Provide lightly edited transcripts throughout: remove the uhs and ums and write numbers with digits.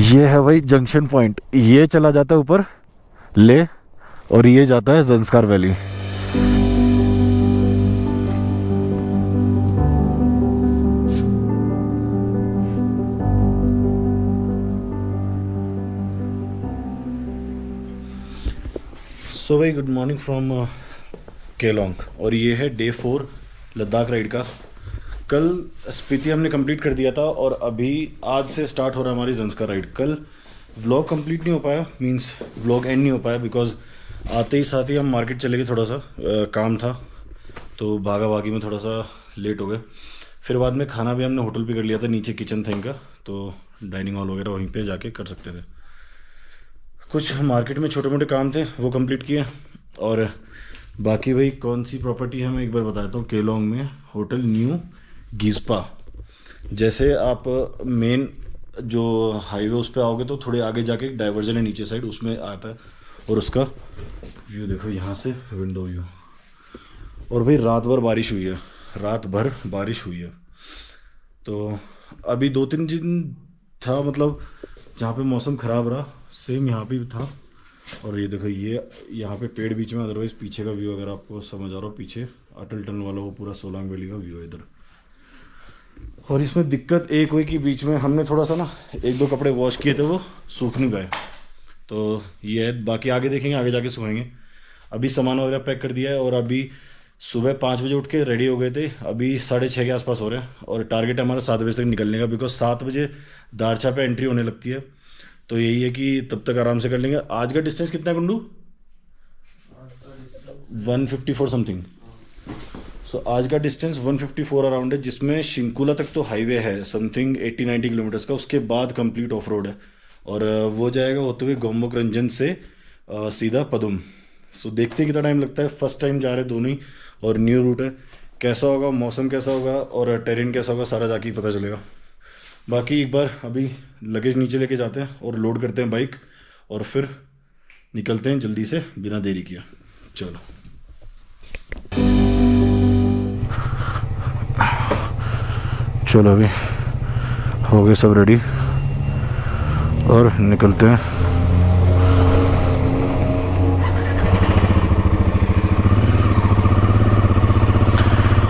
ये है वही जंक्शन पॉइंट, ये चला जाता है ऊपर ले और ये जाता है ज़ंस्कार वैली। सो भाई गुड मॉर्निंग फ्रॉम केलोंग, और ये है डे 4 लद्दाख राइड का। कल स्पीति हमने कंप्लीट कर दिया था और अभी आज से स्टार्ट हो रहा है हमारी ज़ंस्कार राइड। कल व्लॉग कंप्लीट नहीं हो पाया, मींस व्लॉग एंड नहीं हो पाया, बिकॉज आते ही साथ ही हम मार्केट चले गए, थोड़ा सा काम था तो भागा भागी में थोड़ा सा लेट हो गए। फिर बाद में खाना भी हमने होटल पे कर लिया था, नीचे किचन था इनका, तो डाइनिंग हॉल वगैरह वहीं पे जाके कर सकते थे। कुछ मार्केट में छोटे मोटे काम थे वो कंप्लीट किए, और बाकी भाई कौन सी प्रॉपर्टी है मैं एक बार बताता हूँ। केलोंग में होटल न्यू गिस्पा, जैसे आप मेन जो हाईवे उस पर आओगे तो थोड़े आगे जाके डाइवर्जन है नीचे साइड, उसमें आता है। और उसका व्यू देखो यहाँ से, विंडो व्यू। और भाई रात भर बारिश हुई है, रात भर बारिश हुई है। तो अभी 2-3 दिन था, मतलब जहाँ पे मौसम ख़राब रहा सेम यहाँ पे भी था। और ये देखो, ये यहाँ पे पेड़ बीच में, अदरवाइज़ पीछे का व्यू अगर आपको समझ आ रहा हो, पीछे अटल टनल वाला वो पूरा सोलांग वैली का व्यू है इधर। और इसमें दिक्कत एक हुई कि बीच में हमने थोड़ा सा ना 1-2 कपड़े वॉश किए थे, वो सूख नहीं पाए। तो ये है, बाकी आगे देखेंगे, आगे जाके सुखाएंगे। अभी सामान वगैरह पैक कर दिया है और अभी सुबह 5 बजे उठ के रेडी हो गए थे, अभी 6:30 के आसपास हो रहे हैं। और टारगेट है हमारा 7 बजे तक निकलने का, बिकॉज 7 बजे दारचा पे एंट्री होने लगती है। तो यही है कि तब तक आराम से कर लेंगे। आज का डिस्टेंस कितना है गुंडू? 154 समथिंग। सो आज का डिस्टेंस 154 अराउंड है, जिसमें शिंकुला तक तो हाईवे है समथिंग 80-90 किलोमीटर्स का, उसके बाद कंप्लीट ऑफ रोड है। और वो जाएगा होते हुए गोम्बक रंजन से सीधा पदुम। सो देखते हैं कितना टाइम लगता है। फर्स्ट टाइम जा रहे दोनों ही, और न्यू रूट है। कैसा होगा, मौसम कैसा होगा और टेरेन कैसा होगा, सारा जाके ही पता चलेगा। बाकी एक बार अभी लगेज नीचे लेके जाते हैं और लोड करते हैं बाइक, और फिर निकलते हैं जल्दी से बिना देरी किया। चलो चलो अभी हो गए सब रेडी और निकलते हैं।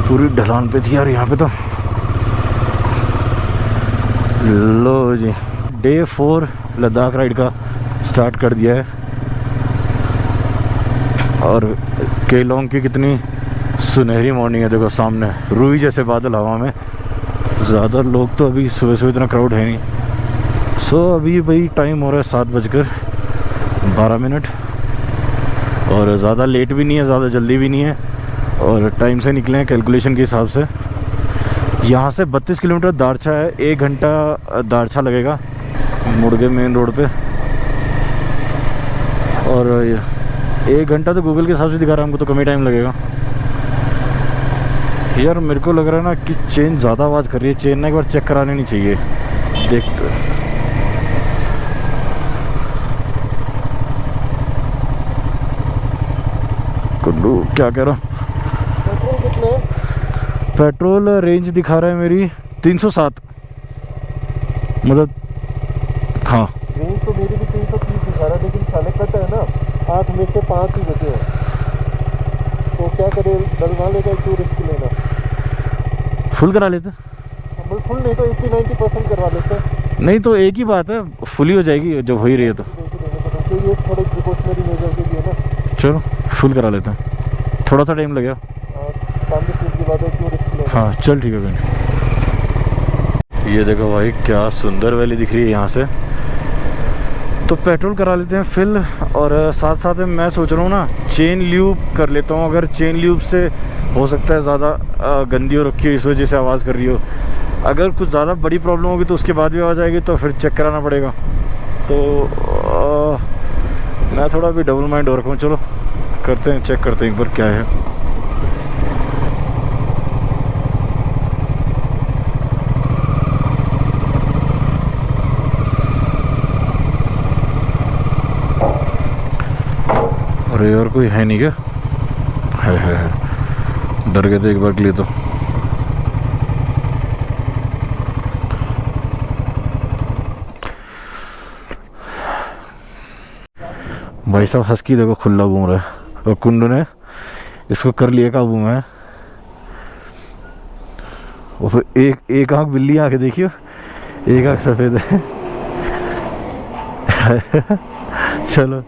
पूरी ढलान पे थी यार यहाँ पे तो। लो जी, डे 4 लद्दाख राइड का स्टार्ट कर दिया है। और केलोंग की कितनी सुनहरी मॉर्निंग है, देखो सामने रूई जैसे बादल हवा में। ज़्यादा लोग तो अभी सुबह सुबह इतना क्राउड है नहीं। सो अभी भाई टाइम हो रहा है 7:12। और ज़्यादा लेट भी नहीं है, ज़्यादा जल्दी भी नहीं है, और टाइम से निकले हैं कैलकुलेशन के हिसाब से। यहाँ से 32 किलोमीटर दारचा है, 1 घंटा दारचा लगेगा मुड़ के मेन रोड पे। और 1 घंटा तो गूगल के हिसाब से दिखा रहा है, हमको तो कम ही टाइम लगेगा। यार मेरे को लग रहा है ना कि चेन ज़्यादा आवाज़ कर रही है। चेन ना एक बार चेक करानी नहीं चाहिए, देखते। कुल्लू क्या कह रहा? पेट्रोल रेंज दिखा रहा है मेरी 307, मतलब हाँ रेंज तो मेरी भी 330 दिखा रहा है, लेकिन खाने कट है ना, 8 में से 5 ही बचे हैं। तो क्या करे, डलवा लेगा, क्यों रिस्क लेना। फुल करा लेते? फुल नहीं तो 80-90% करवा लेते हैं। नहीं तो एक ही बात है, फुल ही हो जाएगी जब हो ही रही है तो। ये थोड़े प्रिकॉशनरी मेजर के लिए ना। चलो फुल करा लेते हैं, थोड़ा सा टाइम लगेगा। 5 मिनट की बात है, क्यों रिस्क लेना। हाँ चल ठीक है भाई। ये देखो भाई क्या सुंदर वैली दिख रही है यहाँ से। तो पेट्रोल करा लेते हैं फिल, और साथ साथ में मैं सोच रहा हूँ ना चेन ल्यूब कर लेता हूँ। अगर चेन ल्यूब से हो सकता है ज़्यादा गंदी हो रखी हो, इस वजह से आवाज़ कर रही हो। अगर कुछ ज़्यादा बड़ी प्रॉब्लम होगी तो उसके बाद भी आवाज़ आएगी, तो फिर चेक कराना पड़ेगा। तो मैं थोड़ा भी डबल माइंड हो रखा हूँ। चलो करते हैं, चेक करते हैं एक बार क्या है। अरे और कोई है नहीं क्या? है। डर गए थे एक बार के लिए तो। भाई साहब हस्की देखो खुला घूम रहा है और कुंडू ने इसको कर लिया काबू में। और फिर एक आँख बिल्ली आँखें देखियो, एक आँख सफ़ेद है। चलो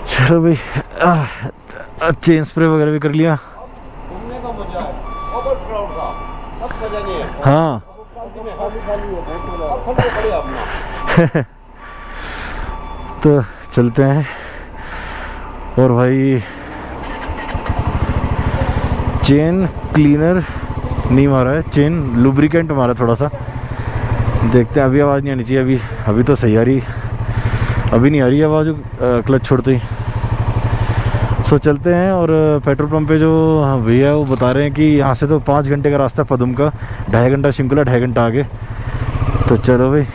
चलो भाई, चेन स्प्रे वगैरह भी कर लिया। घूमने का मजा है, ओवर क्राउड का अब मजा नहीं है। हाँ खाली अपना तो चलते हैं। और भाई चेन क्लीनर नहीं मारा है, चेन लुब्रिकेंट मारा थोड़ा सा। देखते हैं, अभी आवाज़ नहीं आनी चाहिए। अभी तो सही आ रही, अभी नहीं आ रही आवाज़ क्लच छोड़ते ही। सो चलते हैं। और पेट्रोल पंप पे जो भैया वो बता रहे हैं कि यहाँ से तो 5 घंटे का रास्ता पदुम का, 2.5 घंटा शिंकुला, 2.5 घंटा आगे। तो चलो भाई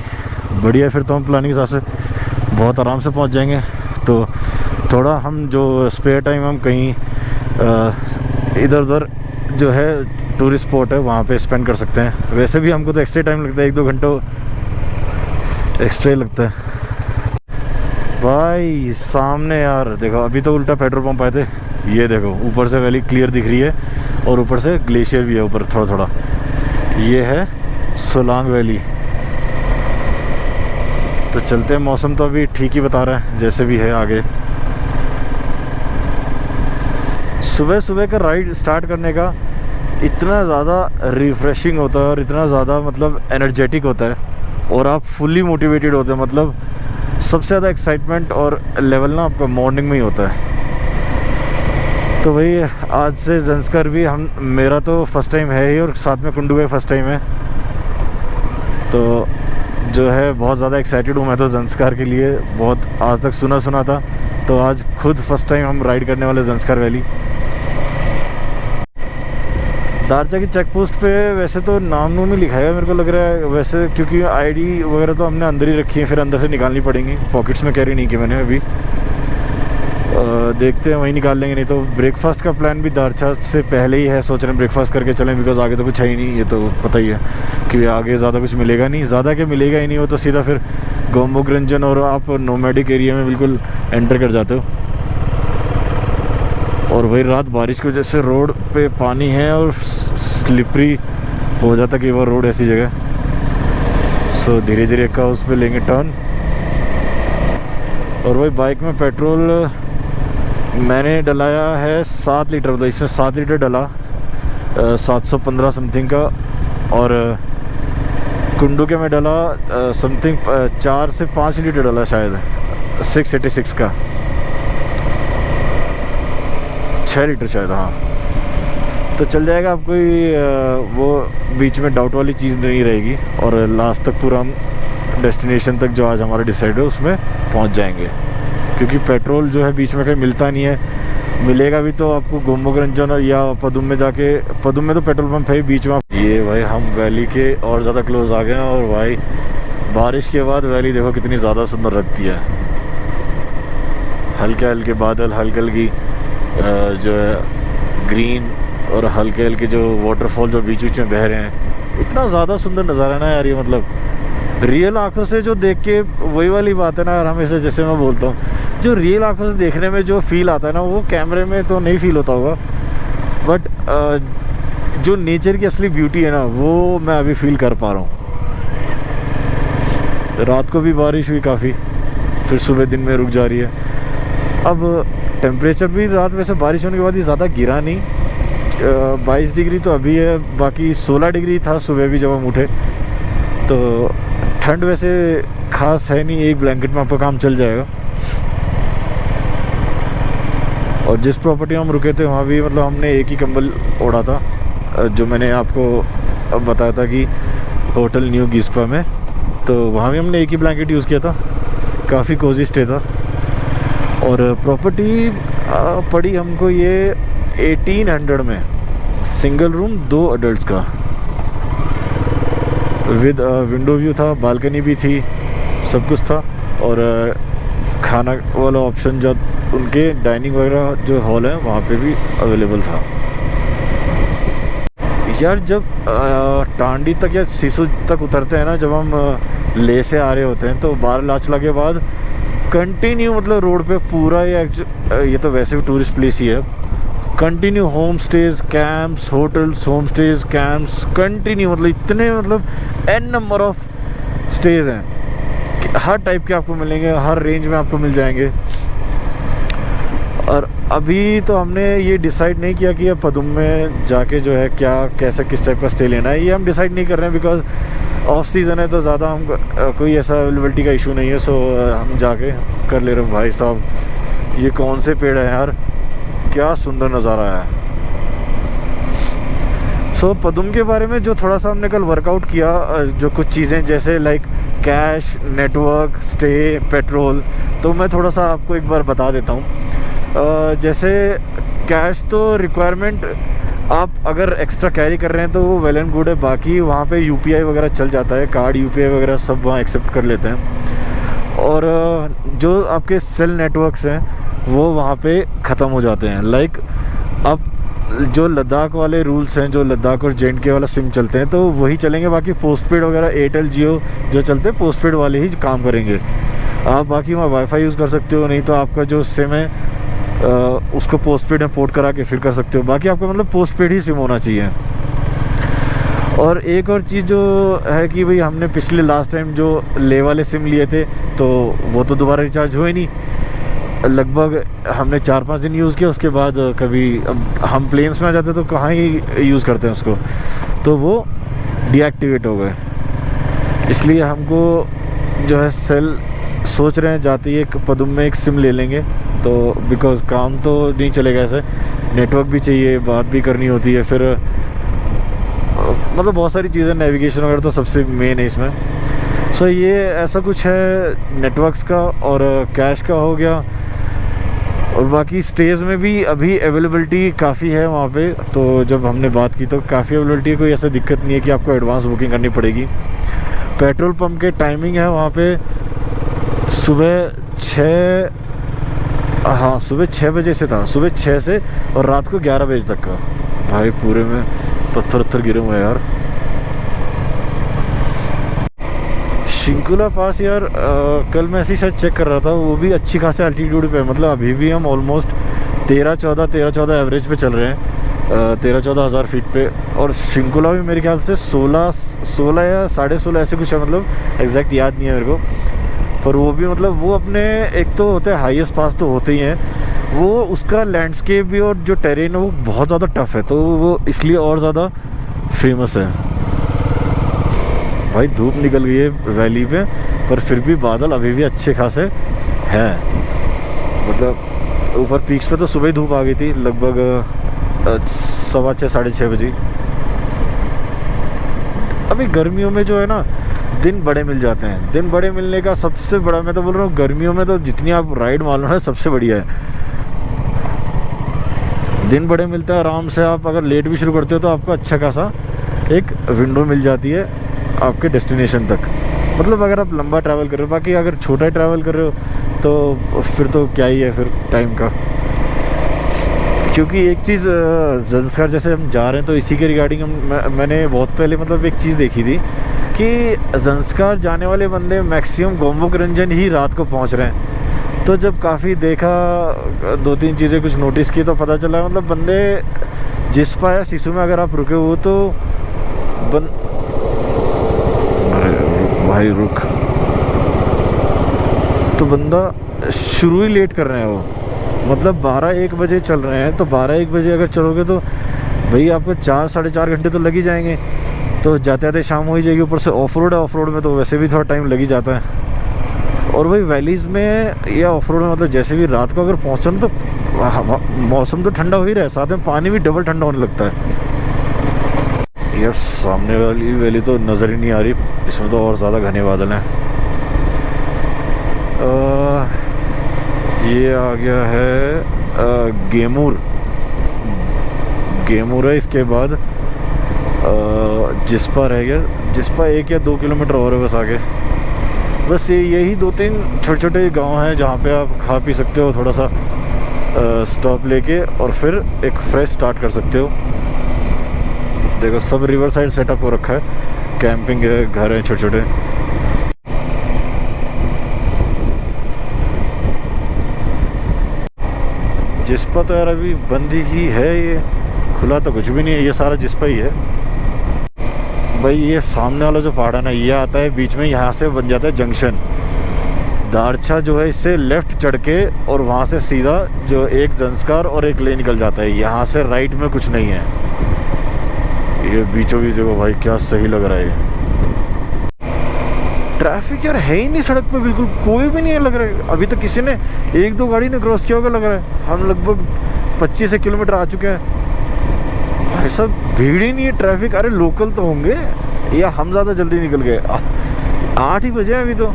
बढ़िया, फिर तो हम प्लानिंग के हिसाब से बहुत आराम से पहुँच जाएंगे। तो थोड़ा हम जो स्पेयर टाइम हम कहीं इधर उधर जो है टूरिस्ट स्पॉट है वहाँ पे स्पेंड कर सकते हैं। वैसे भी हमको तो एक्स्ट्रा टाइम लगता है, 1-2 घंटों एक्स्ट्रा ही लगता है। भाई सामने यार देखो, अभी तो उल्टा पेट्रोल पंप आए थे। ये देखो ऊपर से वैली क्लियर दिख रही है और ऊपर से ग्लेशियर भी है ऊपर थोड़ा थोड़ा। ये है सोलांग वैली। तो चलते हैं, मौसम तो अभी ठीक ही बता रहा है जैसे भी है आगे। सुबह सुबह का राइड स्टार्ट करने का इतना ज़्यादा रिफ़्रेशिंग होता है और इतना ज़्यादा मतलब एनर्जेटिक होता है और आप फुल्ली मोटिवेटेड होते हैं। मतलब सबसे ज़्यादा एक्साइटमेंट और लेवल ना आपका मॉर्निंग में ही होता है। तो भाई आज से ज़ंस्कार भी मेरा तो फर्स्ट टाइम है ही और साथ में कुंडू का फर्स्ट टाइम है। तो जो है बहुत ज़्यादा एक्साइटेड हूँ मैं तो ज़ंस्कार के लिए। बहुत आज तक सुना था, तो आज खुद फर्स्ट टाइम हम राइड करने वाले ज़ंस्कार वैली। दारचा की चेक पोस्ट पे वैसे तो नाम नूम ही लिखाएगा मेरे को लग रहा है वैसे, क्योंकि आईडी वगैरह तो हमने अंदर ही रखी है, फिर अंदर से निकालनी पड़ेंगी। पॉकेट्स में कैरी नहीं की मैंने अभी। देखते हैं वहीं निकाल लेंगे। नहीं तो ब्रेकफास्ट का प्लान भी दारचा से पहले ही है, सोच रहे हैं ब्रेकफास्ट करके चलें, बिकॉज आगे तो कुछ है ही नहीं। ये तो पता ही है कि आगे ज़्यादा कुछ मिलेगा नहीं, ज़्यादा क्या मिलेगा ही नहीं। वो तो सीधा फिर गोम्बुक रंजन और आप नोमैडिक एरिया में बिल्कुल एंटर कर जाते हो। और वही रात बारिश की वजह से रोड पे पानी है और स्लिपरी हो जाता कि वो रोड ऐसी जगह। सो धीरे धीरे का उस पर लेंगे टर्न। और वही बाइक में पेट्रोल मैंने डलाया है 7 लीटर, मतलब इसमें 7 लीटर डला 715 समथिंग का। और कुंडू के में डला समथिंग 4 से 5 लीटर डला शायद 686 का, 6 लीटर शायद। हाँ तो चल जाएगा आपको। वो बीच में डाउट वाली चीज़ नहीं रहेगी और लास्ट तक पूरा हम डेस्टिनेशन तक जो आज हमारा डिसाइड है उसमें पहुंच जाएंगे। क्योंकि पेट्रोल जो है बीच में कहीं मिलता नहीं है, मिलेगा भी तो आपको गोम्बुक रंजन या पदुम में जाके, पदुम में तो पेट्रोल पंप है बीच में। ये भाई हम वैली के और ज़्यादा क्लोज आ गए हैं। और भाई बारिश के बाद वैली देखो कितनी ज़्यादा सुंदर लगती है। हल्के हल्के बादल, हल्की हल्की जो है ग्रीन और हल्के हल्के जो वाटरफॉल जो बीच बीच में बह रहे हैं, इतना ज़्यादा सुंदर नज़ारा है ना यार। ये मतलब रियल आंखों से जो देख के, वही वाली बात है ना यार, हमेशा जैसे मैं बोलता हूँ, जो रियल आंखों से देखने में जो फील आता है ना, वो कैमरे में तो नहीं फील होता होगा। बट जो नेचर की असली ब्यूटी है ना, वो मैं अभी फील कर पा रहा हूँ। रात को भी बारिश हुई काफ़ी, फिर सुबह दिन में रुक जा रही है। अब टेम्परेचर भी रात वैसे बारिश होने के बाद ही ज़्यादा गिरा नहीं, 22 डिग्री तो अभी है, बाकी 16 डिग्री था सुबह भी जब हम उठे। तो ठंड वैसे खास है नहीं, एक ब्लैंकेट में आपका काम चल जाएगा। और जिस प्रॉपर्टी में हम रुके थे वहाँ भी मतलब हमने एक ही कंबल ओढ़ा था, जो मैंने आपको अब बताया था कि होटल न्यू गिस्पा में, तो वहाँ भी हमने एक ही ब्लैंकेट यूज़ किया था। काफ़ी कोजी स्टे था। और प्रॉपर्टी पड़ी हमको ये 1800 में, सिंगल रूम 2 अडल्ट्स का, विद विंडो व्यू था, बालकनी भी थी, सब कुछ था। और खाना वाला ऑप्शन जब उनके डाइनिंग वगैरह जो हॉल है वहाँ पे भी अवेलेबल था। यार जब टांडी तक या सिसु तक उतरते हैं ना, जब हम ले से आ रहे होते हैं, तो बारालाचला के बाद कंटिन्यू मतलब रोड पे पूरा ये तो वैसे भी टूरिस्ट प्लेस ही है, continue home stage, camps, hotels, home stage, camps, continue मतलब इतने मतलब एन नंबर ऑफ स्टेज हैं कि हर टाइप के आपको मिलेंगे, हर रेंज में आपको मिल जाएंगे। और अभी तो हमने ये डिसाइड नहीं किया कि पदुम में जाके जो है क्या कैसा किस टाइप का स्टे लेना है, ये हम डिसाइड नहीं कर रहे हैं बिकॉज ऑफ सीज़न है तो ज़्यादा हम कोई ऐसा अवेलेबिलिटी का इशू नहीं है। सो हम जाके कर ले रहे हैं। भाई साहब ये कौन से पेड़ है यार, क्या सुंदर नज़ारा है। सो पदुम के बारे में जो थोड़ा सा हमने कल वर्कआउट किया, जो कुछ चीज़ें जैसे like cash, network, stay, petrol, तो मैं थोड़ा सा आपको एक बार बता देता हूँ। जैसे कैश तो रिक्वायरमेंट आप अगर एक्स्ट्रा कैरी कर रहे हैं तो वो वेल एंड गुड है, बाकी वहाँ पे यूपीआई वगैरह चल जाता है, कार्ड यूपीआई वगैरह सब वहाँ एक्सेप्ट कर लेते हैं। और जो आपके सेल नेटवर्क्स हैं वो वहाँ पे ख़त्म हो जाते हैं। लाइक अब जो लद्दाख वाले रूल्स हैं, जो लद्दाख और JNK वाला सिम चलते हैं तो वही चलेंगे, बाकी पोस्टपेड वगैरह एयरटेल जियो जो चलते हैं पोस्टपेड वाले ही काम करेंगे। आप बाकी वहाँ वाईफाई यूज़ कर सकते हो, नहीं तो आपका जो सिम है उसको पोस्टपेड में पोर्ट करा के फिर कर सकते हो। बाकी आपका मतलब पोस्टपेड ही सिम होना चाहिए। और एक और चीज़ जो है कि भाई हमने पिछले लास्ट टाइम जो ले वाले सिम लिए थे तो वो तो दोबारा रिचार्ज हुए नहीं, लगभग हमने 4-5 दिन यूज़ किया, उसके बाद कभी अब हम प्लेन्स में आ जाते तो कहाँ ही यूज़ करते हैं उसको, तो वो डीएक्टिवेट हो गए। इसलिए हमको जो है सेल सोच रहे हैं जाते ही एक पदुम में एक सिम ले लेंगे, तो बिकॉज़ काम तो नहीं चलेगा ऐसे, नेटवर्क भी चाहिए, बात भी करनी होती है, फिर मतलब बहुत सारी चीज़ें, नेविगेशन वगैरह तो सबसे मेन है इसमें। सो ये ऐसा कुछ है नेटवर्क्स का। और कैश का हो गया, और बाकी स्टेज में भी अभी अवेलेबिलिटी काफ़ी है वहाँ पे। तो जब हमने बात की तो काफ़ी अवेलेबिलिटी है, कोई ऐसा दिक्कत नहीं है कि आपको एडवांस बुकिंग करनी पड़ेगी। पेट्रोल पंप के टाइमिंग है वहाँ पे सुबह 6 बजे से था, सुबह 6 से और रात को 11 बजे तक का। भाई पूरे में पत्थर गिरे हुए हैं यार। शिंकुला पास यार कल मैं ऐसे ही शायद चेक कर रहा था, वो भी अच्छी खासी एल्टीट्यूड पे है, मतलब अभी भी हम ऑलमोस्ट 13-14 एवरेज पे चल रहे हैं, 13-14 हज़ार फीट पे। और शिंकुला भी मेरे ख्याल से 16 या 16.5 ऐसे कुछ है, मतलब एग्जैक्ट याद नहीं है मेरे को। पर वो भी मतलब वो अपने एक तो होते हैं हाईएस्ट पास तो होते ही हैं, वो उसका लैंडस्केप भी और जो टेरेन है वो बहुत ज़्यादा टफ है, तो वो इसलिए और ज़्यादा फेमस है। भाई धूप निकल गई है वैली पे, पर फिर भी बादल अभी भी अच्छे खासे हैं। मतलब ऊपर पीक्स पे तो सुबह ही धूप आ गई थी, लगभग 6:15 साढ़े 6 बजे। अभी गर्मियों में जो है ना दिन बड़े मिल जाते हैं। दिन बड़े मिलने का सबसे बड़ा, मैं तो बोल रहा हूँ गर्मियों में तो जितनी आप राइड मान लो ना सबसे बढ़िया है, दिन बड़े मिलते हैं आराम से। आप अगर लेट भी शुरू करते हो तो आपको अच्छा खासा एक विंडो मिल जाती है आपके डेस्टिनेशन तक। मतलब अगर आप लंबा ट्रैवल कर रहे हो, बाकी अगर छोटा ट्रैवल कर रहे हो तो फिर तो क्या ही है फिर टाइम का। क्योंकि एक चीज़ ज़ंस्कार जैसे हम जा रहे हैं तो इसी के रिगार्डिंग मैंने बहुत पहले मतलब एक चीज़ देखी थी कि ज़ंस्कार जाने वाले बंदे मैक्सिमम गोम्बोक रंजन ही रात को पहुंच रहे हैं। तो जब काफ़ी देखा, 2-3 चीज़ें कुछ नोटिस की तो पता चला मतलब बंदे जिस्पा या सिसु में अगर आप रुके हो तो अरे भाई रुक, तो बंदा शुरू ही लेट कर रहे हैं वो, मतलब 12-1 बजे चल रहे हैं, तो 12-1 बजे अगर चलोगे तो भाई आपको 4-4.5 घंटे तो लग ही जाएंगे। तो जाते जाते शाम हो ही जाएगी, ऊपर से ऑफ रोड है, ऑफ रोड में तो वैसे भी थोड़ा टाइम लग ही जाता है। और भाई वैलीज़ में या ऑफ रोड में मतलब जैसे भी रात को अगर पहुँचो ना तो मौसम तो ठंडा हो ही रहा है, साथ में पानी भी डबल ठंडा होने लगता है। यार सामने वाली वैली तो नज़र ही नहीं आ रही, इसमें तो और ज़्यादा घने बादल हैं। ये आ गया है गेमूर है, इसके बाद जिस्पा रह गया, जिस्पा 1 या 2 किलोमीटर और है बस आगे। बस यही 2-3 छोटे छोटे गांव हैं जहाँ पे आप खा पी सकते हो, थोड़ा सा स्टॉप लेके और फिर एक फ्रेश स्टार्ट कर सकते हो। देखो सब रिवर साइड सेटअप हो रखा है, कैंपिंग है, घर है छोटे छोटे। जिस्पा तो यार अभी बंद ही है, ये खुला तो कुछ भी नहीं है, ये सारा जिस्पा ही है भाई। ये सामने वाला जो पहाड़ है ना, ये आता है बीच में, यहाँ से बन जाता है जंक्शन। दारचा जो है इससे लेफ्ट चढ़ के और वहाँ से सीधा जो एक जंस्कार और एक ले निकल जाता है। यहाँ से राइट में कुछ नहीं है, ये बीचों बीच देखो भाई क्या सही लग रहा है। ये ट्रैफिक यार है ही नहीं सड़क पे, बिल्कुल कोई भी नहीं है लग रहा है। अभी तो किसी ने 1-2 गाड़ी ने क्रॉस किया होगा लग रहा है। हम लगभग 25 किलोमीटर आ चुके हैं भाई साहब, भीड़ ही नहीं है, ट्रैफिक। अरे लोकल तो होंगे या हम ज़्यादा जल्दी निकल गए। 8 ही बजे अभी तो,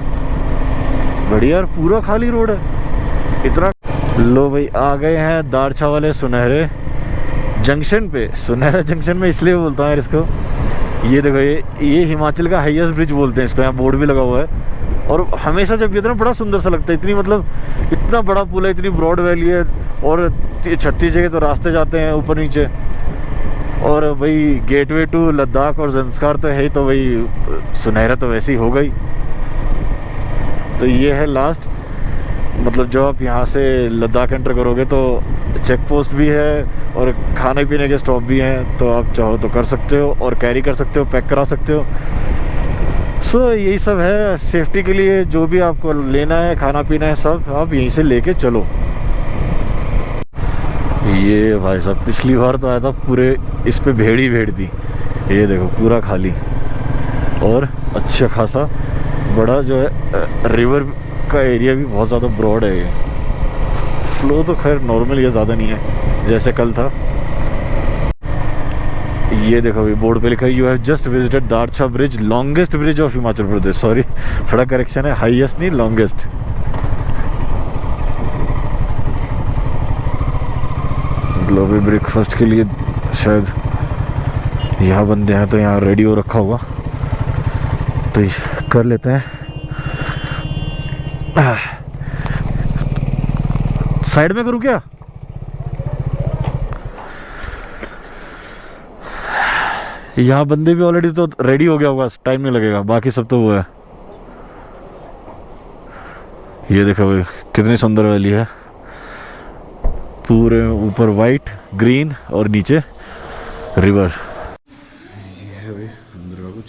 बढ़िया यार, पूरा खाली रोड है इतना। लो भाई आ गए हैं दारचा वाले सुनहरे जंक्शन पे। सुनहरा जंक्शन में इसलिए बोलता हूँ यार इसको, ये देखो ये हिमाचल का हाईएस्ट ब्रिज बोलते हैं इसको, यहाँ बोर्ड भी लगा हुआ है। और हमेशा जब कहते हैं बड़ा सुंदर सा लगता है, इतनी मतलब इतना बड़ा पुल है, इतनी ब्रॉड वैली है, और 36 जगह तो रास्ते जाते हैं ऊपर नीचे। और भाई गेटवे टू लद्दाख और जंस्कार तो है ही, तो भाई सुनहरा तो वैसे ही हो गई। तो ये है लास्ट, मतलब जो आप यहाँ से लद्दाख एंटर करोगे तो चेक पोस्ट भी है और खाने पीने के स्टॉप भी हैं, तो आप चाहो तो कर सकते हो और कैरी कर सकते हो, पैक करा सकते हो। सो यही सब है सेफ्टी के लिए, जो भी आपको लेना है, खाना पीना है, सब आप यहीं से लेके चलो। ये भाई साहब पिछली बार तो आया था, पूरे इस पे भीड़ ही भीड़ थी, ये देखो पूरा खाली और अच्छा खासा बड़ा जो है रिवर का एरिया भी बहुत ज़्यादा ब्रॉड है। ये फ्लो तो खैर नॉर्मल, ये ज़्यादा नहीं है जैसे कल था। ये देखो अभी बोर्ड पे लिखा है you have just visited Darcha bridge, longest bridge of Himachal Pradesh. Sorry थोड़ा करेक्शन है, हाईएस्ट नहीं लॉन्गेस्ट। ग्लोबल ब्रेकफास्ट के लिए शायद यहाँ बंदे हैं, तो यहाँ रेडी हो रखा होगा, तो कर लेते हैं। साइड में करूँ क्या? यहाँ बंदे भी ऑलरेडी तो रेडी हो गया होगा, टाइम नहीं लगेगा, बाकी सब तो वो है। ये देखो भाई कितनी सुंदर वैली है, पूरे ऊपर वाइट ग्रीन और नीचे रिवर। ये है भाई अंदर का कुछ,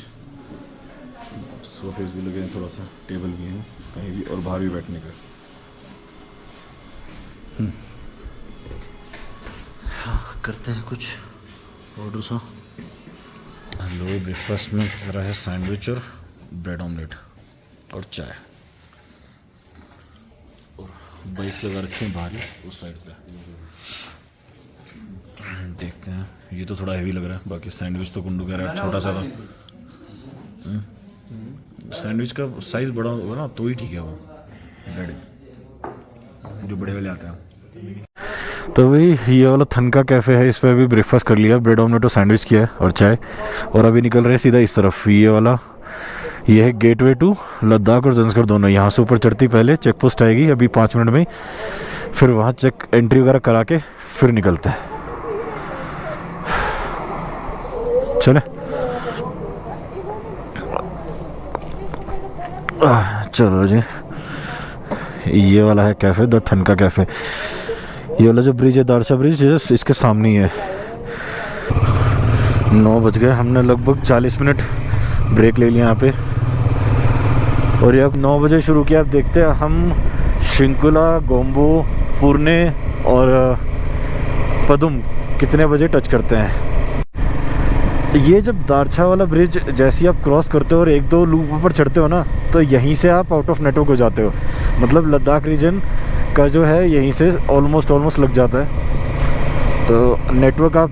सोफेज भी लगे हैं, थोड़ा सा टेबल भी है कहीं भी, और बाहर भी बैठने का। हाँ करते हैं कुछ ऑर्डर सा। लो ब्रेकफास्ट में रहा है सैंडविच और ब्रेड ऑमलेट और चाय, और बाइक्स लगा रखे हैं बाहर ही उस साइड पे। देखते हैं, ये तो थोड़ा हेवी लग रहा है, बाकी सैंडविच तो कुंडू कह रहा है छोटा सा था। सैंडविच का साइज़ बड़ा होगा ना तो ही ठीक है, वो ब्रेड जो बड़े वाले आते हैं। तो भाई ये वाला थनका कैफ़े है, इस पर अभी ब्रेकफास्ट कर लिया, ब्रेड ऑमलेट और सैंडविच किया है और चाय, और अभी निकल रहे हैं सीधा इस तरफ। ये वाला ये है गेटवे टू लद्दाख और जंस्कार दोनों। यहाँ से ऊपर चढ़ती पहले चेक पोस्ट आएगी अभी 5 मिनट में, फिर वहाँ चेक एंट्री वगैरह करा के फिर निकलते हैं। चले चलो जी, ये वाला है कैफ़े द थनका कैफ़े। ये वाला जो ब्रिज है दारचा ब्रिज, इसके सामने ही है। 9 बज गए, हमने लगभग 40 मिनट ब्रेक ले लिया यहाँ पे, और ये अब 9 बजे शुरू किया। अब देखते हैं हम शिंकुला, गोम्बो, पुरने और पदुम कितने बजे टच करते हैं। ये जब दारचा वाला ब्रिज जैसे ही आप क्रॉस करते हो और 1-2 लूप पर चढ़ते हो ना, तो यहीं से आप आउट ऑफ नेटवर्क हो जाते हो। मतलब लद्दाख रीजन का जो है यहीं से ऑलमोस्ट लग जाता है। तो नेटवर्क आप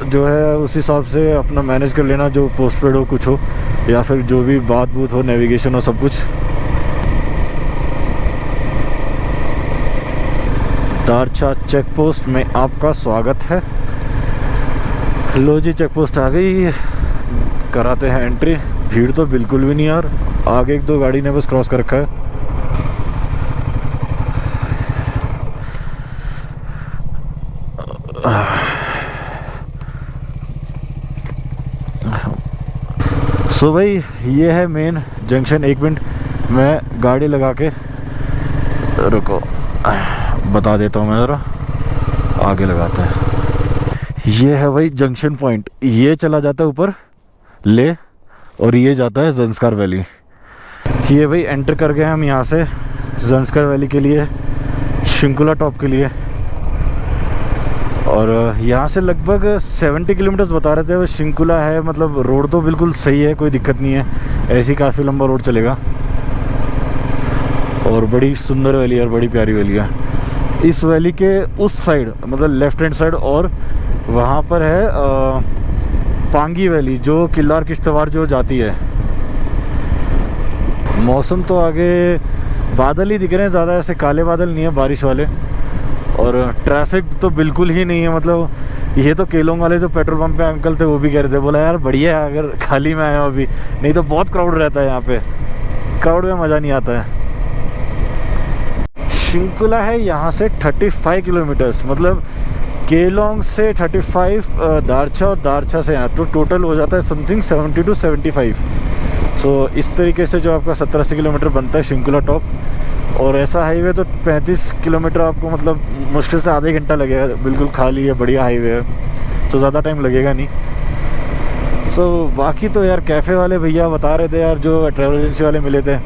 जो है उस हिसाब से अपना मैनेज कर लेना, जो पोस्टपेड हो कुछ हो, या फिर जो भी बात बूत हो, नेविगेशन हो, सब कुछ। दारचा चेक पोस्ट में आपका स्वागत है। लो जी चेक पोस्ट आ गई, कराते हैं एंट्री। भीड़ तो बिल्कुल भी नहीं यार, आगे 1-2 गाड़ी ने बस क्रॉस कर रखा है। सो भाई ये है मेन जंक्शन। 1 मिनट मैं गाड़ी लगा के रुको, बता देता हूँ मैं ज़रा। आगे लगाते हैं। ये है वही जंक्शन पॉइंट, ये चला जाता है ऊपर ले और ये जाता है ज़ंस्कार वैली। ये भाई एंटर कर गए हम यहाँ से ज़ंस्कार वैली के लिए, शिंकुला टॉप के लिए। और यहाँ से लगभग 70 किलोमीटर्स बता रहे थे। वो शिंकुला है, मतलब रोड तो बिल्कुल सही है, कोई दिक्कत नहीं है, ऐसे ही काफ़ी लंबा रोड चलेगा। और बड़ी सुंदर वैली है और बड़ी प्यारी वैली है। इस वैली के उस साइड मतलब लेफ्ट हैंड साइड और वहाँ पर है पांगी वैली, जो किल्लार किश्तवाड़ जो जाती है। मौसम तो आगे बादल ही दिख रहे हैं ज़्यादा, ऐसे काले बादल नहीं है बारिश वाले। और ट्रैफिक तो बिल्कुल ही नहीं है। मतलब ये तो केलोंग वाले जो पेट्रोल पंप पे अंकल थे वो भी कह रहे थे, बोला यार बढ़िया है अगर खाली में आया हो अभी, नहीं तो बहुत क्राउड रहता है यहाँ पे, क्राउड में मज़ा नहीं आता है। शिंकुला है यहाँ से 35 किलोमीटर्स, मतलब केलोंग से 35, दारचा और दारचा से यहाँ, तो टोटल हो जाता है समथिंग 70 to 75। सो इस तरीके से जो आपका 70-80 किलोमीटर बनता है शिंकुला टॉप। और ऐसा हाईवे तो 35 किलोमीटर आपको मतलब मुश्किल से आधे घंटा लगेगा, बिल्कुल खाली है, बढ़िया हाईवे है, तो ज़्यादा टाइम लगेगा नहीं। सो बाकी तो यार कैफ़े वाले भैया बता रहे थे यार, जो ट्रैवल एजेंसी वाले मिले थे,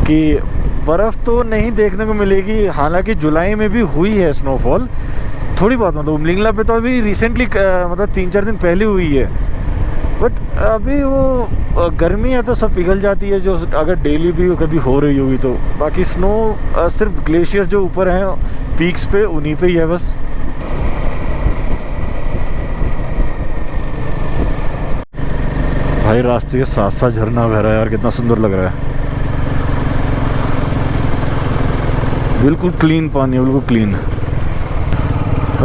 कि बर्फ़ तो नहीं देखने को मिलेगी। हालांकि जुलाई में भी हुई है स्नोफॉल थोड़ी बहुत, मतलब उमलिंगला पे तो अभी रिसेंटली मतलब 3-4 दिन पहले हुई है। बट अभी वो गर्मी है तो सब पिघल जाती है, जो अगर डेली भी कभी हो रही होगी तो। बाकी स्नो सिर्फ ग्लेशियर जो ऊपर हैं पीक्स पे, उन्हीं पे ही है बस। भाई रास्ते के साथ साथ झरना बह रहा है यार, कितना सुंदर लग रहा है। बिल्कुल क्लीन पानी है, बिल्कुल क्लीन।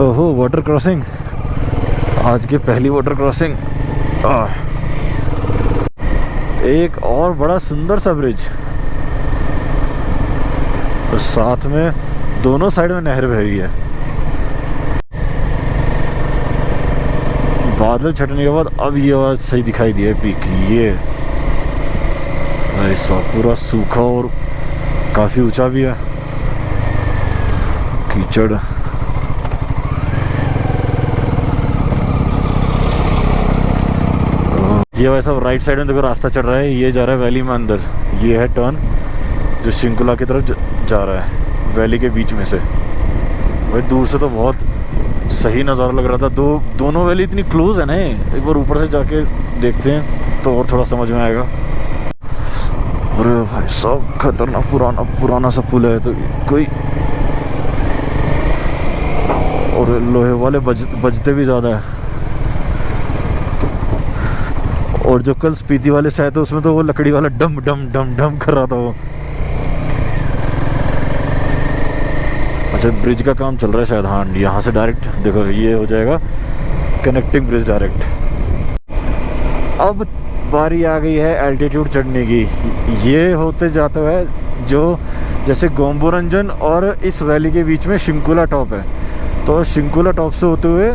ओहो वाटर क्रॉसिंग, आज की पहली वाटर क्रॉसिंग। एक और बड़ा सुंदर सा ब्रिज, और साथ में दोनों साइड में नहर बह रही है। बादल छटने के बाद अब ये आवाज सही दिखाई दी है पीक। ये ऐसा पूरा सूखा और काफी ऊंचा भी है, कीचड़। ये वैसा राइट साइड में देखो रास्ता चढ़ रहा है, ये जा रहा है वैली में अंदर। ये है टर्न जो शिंकुला की तरफ जा रहा है वैली के बीच में से। भाई दूर से तो बहुत सही नज़ारा लग रहा था। दोनों वैली इतनी क्लोज है ना, एक बार ऊपर से जाके देखते हैं तो और थोड़ा समझ में आएगा। अरे भाई सब खतरनाक पुराना सा पुल है तो कोई, और लोहे वाले बजते भी ज़्यादा है। और जो कल स्पीति वाले से आए थे उसमें तो वो लकड़ी वाला डम डम डम डम कर रहा था वो। अच्छा ब्रिज का काम चल रहा है शायद। हाँ यहाँ से डायरेक्ट देखो ये हो जाएगा कनेक्टिंग ब्रिज डायरेक्ट। अब बारी आ गई है एल्टीट्यूड चढ़ने की। ये होते जाता है जो जैसे गोम्बोरंजन और इस वैली के बीच में शिंकुला टॉप है, तो शिंकुला टॉप से होते हुए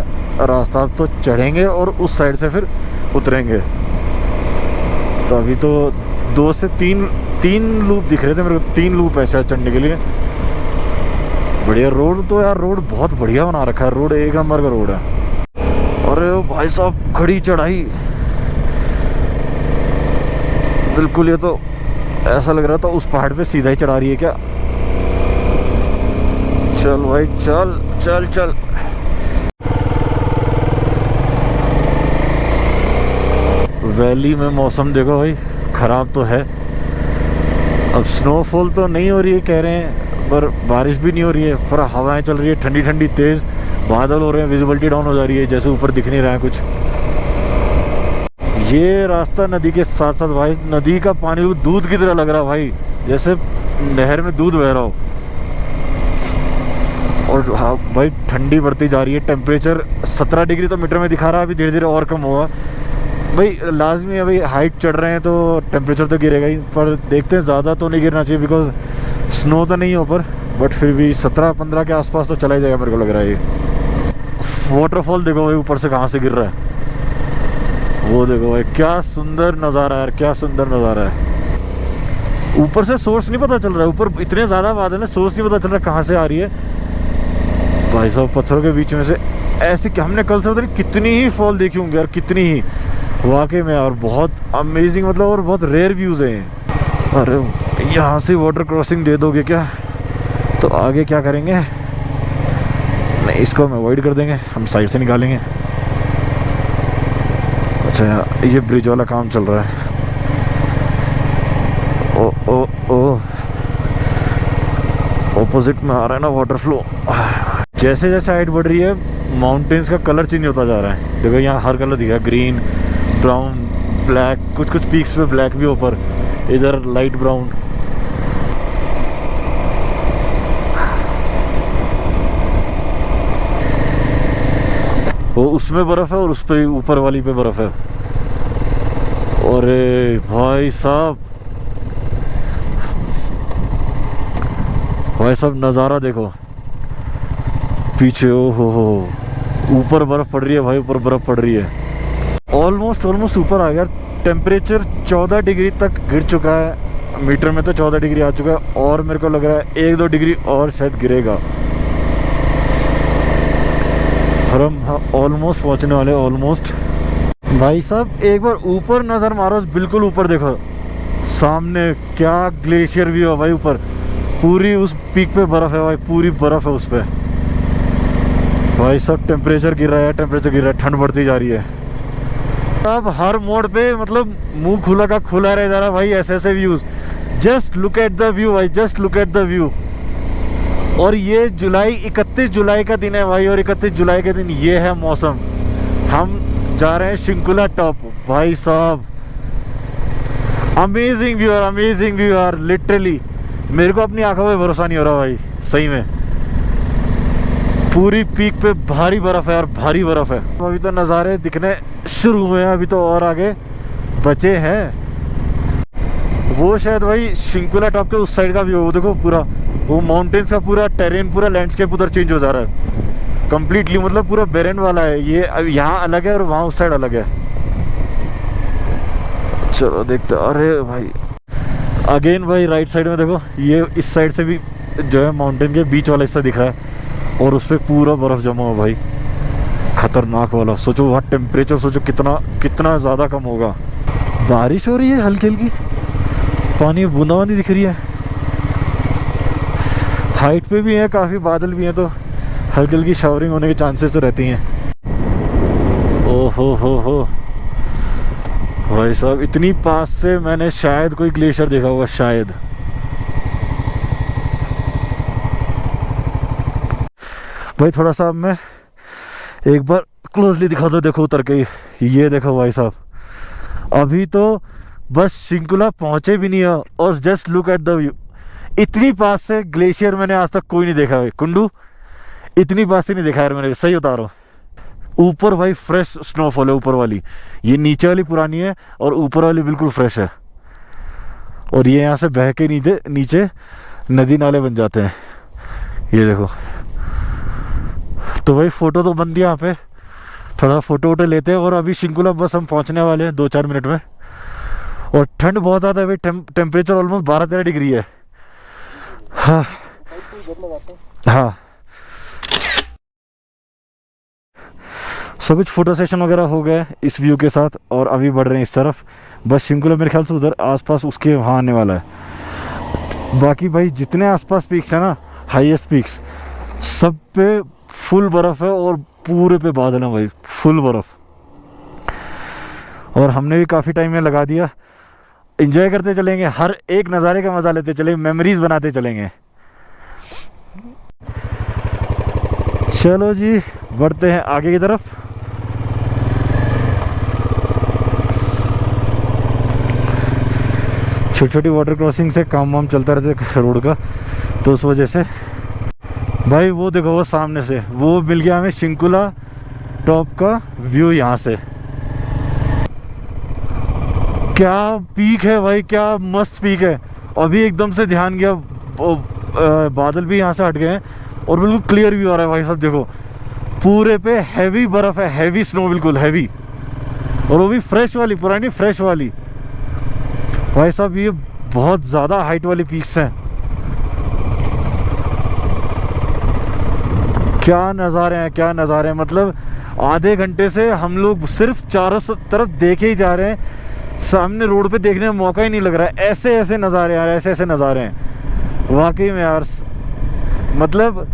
रास्ता तो चढ़ेंगे और उस साइड से फिर उतरेंगे। तो अभी तो 2 से 3 लूप दिख रहे थे मेरे को, 3 लूप ऐसे चढ़ने के लिए। बढ़िया रोड तो यार, रोड बहुत बढ़िया बना रखा है, रोड एक नंबर का रोड है। अरे भाई साहब खड़ी चढ़ाई बिल्कुल, ये तो ऐसा लग रहा था उस पहाड़ पे सीधा ही चढ़ा रही है क्या। चल भाई चल चल चल। वैली में मौसम देखो भाई, ख़राब तो है। अब स्नोफॉल तो नहीं हो रही है कह रहे हैं, पर बारिश भी नहीं हो रही है, पर हवाएं चल रही है ठंडी ठंडी तेज़, बादल हो रहे हैं, विजिबिलिटी डाउन हो जा रही है, जैसे ऊपर दिख नहीं रहा है कुछ। ये रास्ता नदी के साथ साथ भाई, नदी का पानी दूध की तरह लग रहा है भाई, जैसे नहर में दूध बह रहा हो। और हाँ भाई ठंडी बढ़ती जा रही है, टेम्परेचर 17 डिग्री तो मीटर में दिखा रहा है, अभी धीरे धीरे और कम होगा भाई। लाजमी है भाई, हाइट चढ़ रहे हैं तो टेम्परेचर तो गिरेगा ही, पर देखते हैं ज़्यादा तो नहीं गिरना चाहिए बिकॉज स्नो तो नहीं है ऊपर, बट फिर भी 17-15 के आसपास तो चला ही जाएगा मेरे को लग रहा है। ये वाटरफॉल देखो भाई ऊपर से कहाँ से गिर रहा है, वो देखो भाई क्या सुंदर नज़ारा है यार, क्या सुंदर नज़ारा है। ऊपर से सोर्स नहीं पता चल रहा है, ऊपर इतने ज़्यादा बादल है, सोर्स नहीं पता चल रहा कहाँ से आ रही है। भाई साहब पत्थरों के बीच में से ऐसे कि हमने कल से पता नहीं कितनी ही फॉल देखी होंगी यार, कितनी ही वाकई में यार, बहुत अमेजिंग मतलब, और बहुत रेयर व्यूज़ हैं। अरे यहाँ से वाटर क्रॉसिंग दे दोगे क्या, तो आगे क्या करेंगे, नहीं इसको हम अवॉइड कर देंगे, हम साइड से निकालेंगे। अच्छा ये ब्रिज वाला काम चल रहा है। ओ ओ ओ ऑपोजिट में आ रहा है ना वाटर फ्लो। जैसे जैसे हाइट बढ़ रही है माउंटेन्स का कलर चेंज होता जा रहा है। देखो यहाँ हर कलर दिखा, ग्रीन, ब्राउन, ब्लैक, कुछ कुछ पीक्स पे ब्लैक भी ऊपर, इधर लाइट ब्राउन। वो उसमें बर्फ है और उस पे ऊपर वाली पे बर्फ है। अरे भाई साहब, भाई साहब नज़ारा देखो पीछे, ओ हो, ऊपर बर्फ पड़ रही है भाई, ऊपर बर्फ पड़ रही है। ऑलमोस्ट ऊपर आ गया। टेम्परेचर 14 डिग्री तक गिर चुका है, मीटर में तो 14 डिग्री आ चुका है, और मेरे को लग रहा है 1-2 डिग्री और शायद गिरेगा। और हम ऑलमोस्ट पहुंचने वाले, ऑलमोस्ट। भाई साहब एक बार ऊपर नज़र मारो, बिल्कुल ऊपर देखो सामने, क्या ग्लेशियर व्यू है भाई ऊपर। पूरी उस पीक पे बर्फ़ है भाई, पूरी बर्फ़ है उस पर। भाई सब टेम्परेचर गिर रहा है, टेम्परेचर गिर रहा है, ठंड बढ़ती जा रही है। अब हर मोड़ पे मतलब मुंह खुला का खुला रह जा रहा है भाई, ऐसे views. Just look at the view भाई, just look at the view. और ये 31 जुलाई का दिन है भाई, और 31 जुलाई के दिन ये है मौसम। हम जा रहे हैं शिंकुला टॉप। भाई साहब अमेजिंग व्यू यार, अमेजिंग व्यू यार, लिटरली मेरे को अपनी आंखों पे भरोसा नहीं हो रहा भाई, सही में। पूरी पीक पे भारी बर्फ है यार, भारी बर्फ है। अभी तो नज़ारे दिखने शुरू हुए हैं, अभी तो और आगे बचे हैं। वो शायद भाई शिंकुला टॉप के उस साइड का व्यू, वो देखो पूरा वो माउंटेन्स का पूरा टेरेन, पूरा लैंडस्केप उधर चेंज हो जा रहा है कम्प्लीटली, मतलब पूरा बेरेन वाला है ये। अब यहाँ अलग है और वहाँ उस साइड अलग है। चलो देखते। अरे भाई अगेन भाई राइट साइड में देखो, ये इस साइड से भी जो है माउंटेन के बीच वाला हिस्सा दिख रहा है, और उस पर पूरा बर्फ़ जमा हुआ भाई, खतरनाक वाला। सोचो वहाँ टेम्परेचर, सोचो कितना ज़्यादा कम होगा। बारिश हो रही है हल्की हल्की, पानी बूंदाबांदी दिख रही है। हाइट पे भी है, काफ़ी बादल भी हैं, तो हल्की हल्की शावरिंग होने के चांसेस तो रहती हैं। ओहो हो भाई साहब, इतनी पास से मैंने शायद कोई ग्लेशियर देखा होगा, शायद। भाई थोड़ा सा अब मैं एक बार क्लोजली दिखा दो, देखो उतर के, ये देखो भाई साहब, अभी तो बस शिंकुला पहुंचे भी नहीं है, और just look at the view. इतनी पास से ग्लेशियर मैंने आज तक कोई नहीं देखा भाई, कुंडू इतनी पास से नहीं देखा यार मैंने, सही बता रहा हूँ। ऊपर भाई फ्रेश स्नोफॉल है, ऊपर वाली, ये नीचे वाली पुरानी है और ऊपर वाली बिल्कुल फ्रेश है। और ये यहाँ से बह के नीचे नदी नाले बन जाते हैं, ये देखो। तो भाई फ़ोटो तो बन दिया यहाँ पे, थोड़ा फ़ोटो वोटो लेते हैं। और अभी शिंकुला बस हम पहुँचने वाले हैं 2-4 मिनट में। और ठंड बहुत ज़्यादा है भाई, टेम्परेचर ऑलमोस्ट 12-13 डिग्री है। हाँ हाँ, सब कुछ फ़ोटो सेशन वगैरह हो गया इस व्यू के साथ, और अभी बढ़ रहे हैं इस तरफ। बस शिंकुला मेरे ख्याल से उधर आसपास उसके वहाँ आने वाला है। बाकी भाई जितने आसपास पीक्स हैं ना, हाईएस्ट पीक्स, सब पे फुल बर्फ़ है, और पूरे पे बादल हैं भाई, फुल बर्फ़। और हमने भी काफ़ी टाइम में लगा दिया, एंजॉय करते चलेंगे, हर एक नज़ारे का मज़ा लेते चलेंगे, मेमोरीज बनाते चलेंगे। चलो जी बढ़ते हैं आगे की तरफ। छोटी छोटी वाटर क्रॉसिंग से काम वाम चलता रहता है रोड का, तो उस वजह से भाई वो देखो, वो सामने से वो मिल गया हमें शिंकुला टॉप का व्यू। यहाँ से क्या पीक है भाई, क्या मस्त पीक है। अभी एकदम से ध्यान गया, बादल भी यहाँ से हट गए हैं और बिल्कुल क्लियर व्यू आ रहा है भाई साहब। देखो पूरे पे हैवी बर्फ़ है, हैवी स्नो, बिल्कुल हैवी, और वो भी फ्रेश वाली, पुरानी फ्रेश वाली। भाई साहब ये बहुत ज़्यादा हाइट वाली पीक्स हैं। क्या नज़ारे हैं, क्या नज़ारे हैं। मतलब आधे घंटे से हम लोग सिर्फ चारों तरफ देखे ही जा रहे हैं, सामने रोड पे देखने का मौका ही नहीं लग रहा है। ऐसे ऐसे नज़ारे यार, ऐसे ऐसे नज़ारे हैं वाकई में यार। मतलब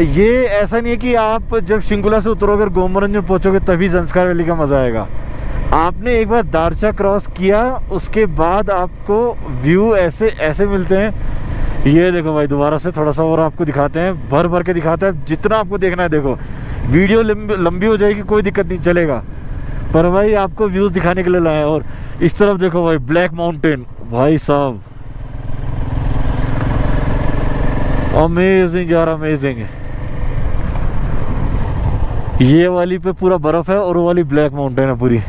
ये ऐसा नहीं है कि आप जब शिंकुला से उतरोगे और गोमरंज में पहुंचोगे तभी ज़ंस्कार वैली का मज़ा आएगा। आपने एक बार दारचा क्रॉस किया उसके बाद आपको व्यू ऐसे ऐसे मिलते हैं। ये देखो भाई, दोबारा से थोड़ा सा और आपको दिखाते हैं, भर भर के दिखाते हैं। जितना आपको देखना है देखो, वीडियो लंबी हो जाएगी कोई दिक्कत नहीं, चलेगा, पर भाई आपको व्यूज़ दिखाने के लिए लाए। और इस तरफ देखो भाई, ब्लैक माउंटेन, भाई साहब अमेजिंग यार, अमेजिंग। ये वाली पे पूरा बर्फ है और वो वाली ब्लैक माउंटेन है पूरी।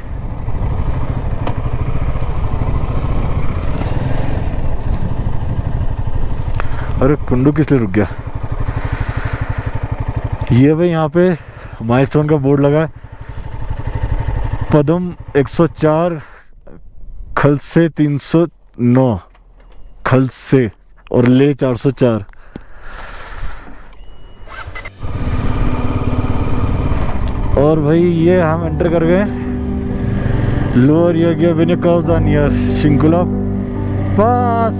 अरे कुंडू किस लिए रुक गया? ये भाई यहाँ पे माइलस्टोन का बोर्ड लगा है, पदम 104, खलसे 309, खलसे और ले 404। और भाई ये हम एंटर कर गए लोअर योगिया विनिकॉज नियर शिंकुला पास।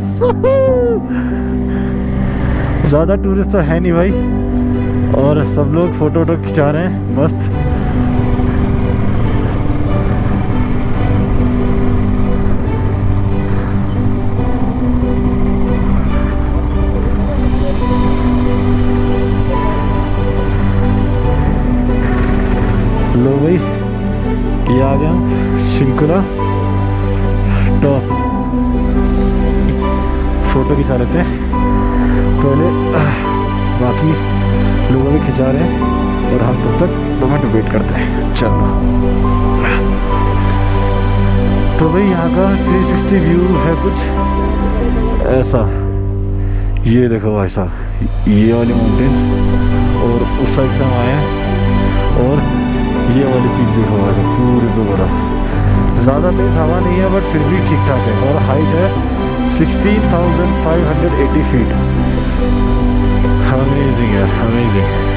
ज़्यादा टूरिस्ट तो है नहीं भाई, और सब लोग फोटो वोटो खिंचा रहे हैं मस्त। लो भाई, ये आ गए हम शिंकुला टॉप। फोटो खिंचा लेते हैं पहले, बाकी लोग भी खिंचा रहे हैं और हम तब तक 2 मिनट वेट करते हैं। चलो, तो भाई यहाँ का 360 व्यू है कुछ ऐसा। ये देखो भाई साहब, ये वाली माउंटेन्स और उस साइड से हम आए हैं, और ये वाली पीक देखो भाई साहब, पूरी पे बर्फ। ज़्यादा तेज़ हवा नहीं है बट फिर भी ठीक ठाक है, और हाइट है 16,580 फीट। अमेजिंग यार, अमेजिंग।